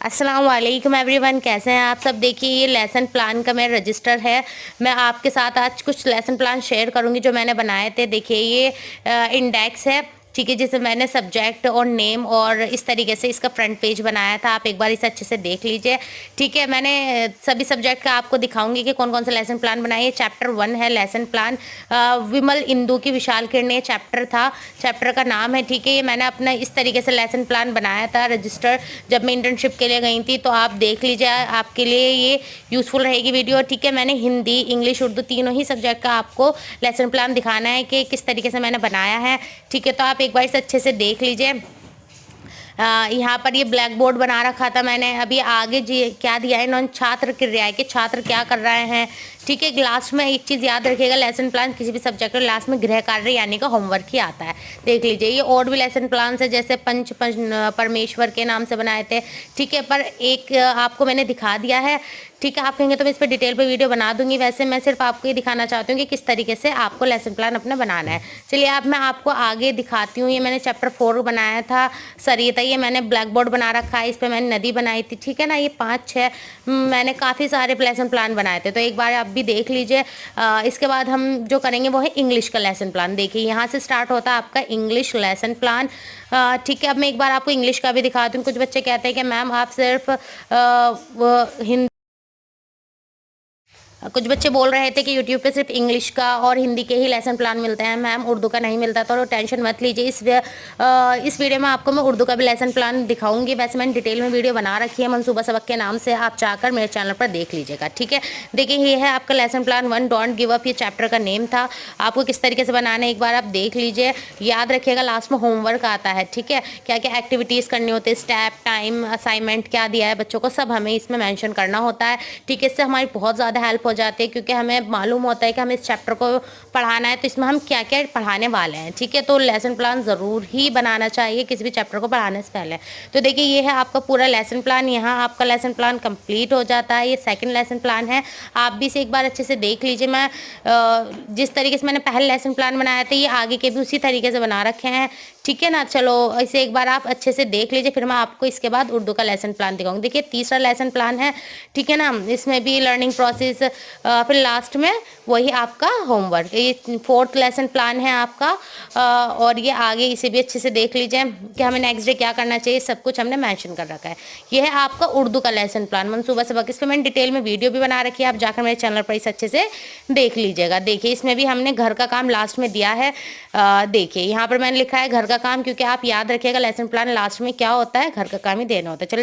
अस्सलाम वालेकुम एवरीवन, कैसे हैं आप सब। देखिए ये लेसन प्लान का मेरा रजिस्टर है। मैं आपके साथ आज कुछ लेसन प्लान शेयर करूंगी जो मैंने बनाए थे। देखिए ये इंडेक्स है, ठीक है, जिसे मैंने सब्जेक्ट और नेम और इस तरीके से इसका फ्रंट पेज बनाया था। आप एक बार इसे अच्छे से देख लीजिए, ठीक है। मैंने सभी सब्जेक्ट का आपको दिखाऊंगी कि कौन कौन सा लेसन प्लान बनाए। चैप्टर 1 है लेसन प्लान, विमल इंदु की विशाल किरणें चैप्टर था, चैप्टर का नाम है, ठीक है। ये मैंने अपना इस तरीके से लेसन प्लान बनाया था रजिस्टर जब मैं इंटर्नशिप के लिए गई थी। तो आप देख लीजिए, आपके लिए ये यूज़फुल रहेगी वीडियो, ठीक है। मैंने हिंदी, इंग्लिश, उर्दू तीनों ही सब्जेक्ट का आपको लेसन प्लान दिखाना है कि किस तरीके से मैंने बनाया है, ठीक है। तो आप एक बार इसे अच्छे से देख लीजिए। यहाँ पर ये ब्लैक बोर्ड बना रखा था मैंने। अभी आगे जी क्या दिया है इन्होंने, छात्र क्रियाएं के छात्र क्या कर रहे हैं, ठीक है। लास्ट में एक चीज़ याद रखिएगा, लेसन प्लान किसी भी सब्जेक्ट में लास्ट में गृह कार्य यानी का होमवर्क ही आता है। देख लीजिए ये और भी लेसन प्लान है, जैसे पंच परमेश्वर के नाम से बनाए थे, ठीक है। पर एक आपको मैंने दिखा दिया है, ठीक है। आप कहेंगे तो मैं इस पर डिटेल पे वीडियो बना दूंगी। वैसे मैं सिर्फ आपको ये दिखाना चाहती हूँ कि किस तरीके से आपको लेसन प्लान अपना बनाना है। चलिए अब मैं आपको आगे दिखाती हूँ। ये मैंने चैप्टर 4 बनाया था सरिता, ये मैंने ब्लैक बोर्ड बना रखा है, इस पर मैंने नदी बनाई थी, ठीक है ना। ये 5-6 मैंने काफ़ी सारे लेसन प्लान बनाए थे, तो एक बार आप भी देख लीजिए। इसके बाद हम जो करेंगे वो है इंग्लिश का लेसन प्लान। देखिए यहाँ से स्टार्ट होता है आपका इंग्लिश लेसन प्लान, ठीक है। अब मैं एक बार आपको इंग्लिश का भी दिखाती हूँ। कुछ बच्चे कहते हैं कि मैम आप सिर्फ हिंदी, कुछ बच्चे बोल रहे थे कि यूट्यूब पे सिर्फ इंग्लिश का और हिंदी के ही लेसन प्लान मिलते हैं मैम, उर्दू का नहीं मिलता। तो टेंशन मत लीजिए, इस वीडियो में आपको मैं उर्दू का भी लेसन प्लान दिखाऊंगी। वैसे मैंने डिटेल में वीडियो बना रखी है मनसूबा सबक के नाम से, आप चाहकर मेरे चैनल पर देख लीजिएगा, ठीक है। देखिए ये है आपका lesson plan 1 don't give up, ये चैप्टर का नेम था। आपको किस तरीके से बनाना है एक बार आप देख लीजिए। याद रखिएगा लास्ट में होमवर्क आता है, ठीक है। क्या क्या एक्टिविटीज़ करनी होती है, स्टेप, टाइम, असाइनमेंट क्या दिया है बच्चों को, सब हमें इसमें मैंशन करना होता है, ठीक है। इससे हमारी बहुत ज़्यादा हेल्प हो जाती है, क्योंकि हमें मालूम होता है कि हमें इस चैप्टर को पढ़ाना है तो इसमें हम क्या क्या पढ़ाने वाले हैं, ठीक है। तो लेसन प्लान ज़रूर ही बनाना चाहिए किसी भी चैप्टर को पढ़ाने से पहले। तो देखिए ये है आपका पूरा लेसन प्लान, यहाँ आपका लेसन प्लान कंप्लीट हो जाता है। ये सेकंड लेसन प्लान है, आप भी इसे एक बार अच्छे से देख लीजिए। मैं जिस तरीके से मैंने पहले लेसन प्लान बनाया था ये आगे के भी उसी तरीके से बना रखे हैं, ठीक है ना। चलो इसे एक बार आप अच्छे से देख लीजिए, फिर मैं आपको इसके बाद उर्दू का लेसन प्लान दिखाऊंगी। देखिए तीसरा लेसन प्लान है, ठीक है ना। इसमें भी लर्निंग प्रोसेस, फिर लास्ट में वही आपका होमवर्क। ये 4th लेसन प्लान है आपका, और ये आगे इसे भी अच्छे से देख लीजिए कि हमें नेक्स्ट डे क्या करना चाहिए, सब कुछ हमने मेंशन कर रखा है। ये है आपका उर्दू का लेसन प्लान मनसूबा सबक, इस पर मैंने डिटेल में वीडियो भी बना रखी है, आप जाकर मेरे चैनल पर इसे अच्छे से देख लीजिएगा। देखिए इसमें भी हमने घर का काम लास्ट में दिया है। देखिए यहाँ पर मैंने लिखा है घर का काम, क्योंकि आप याद रखिएगा लेसन प्लान लास्ट में क्या होता है, घर का काम ही देना होता है। चलिए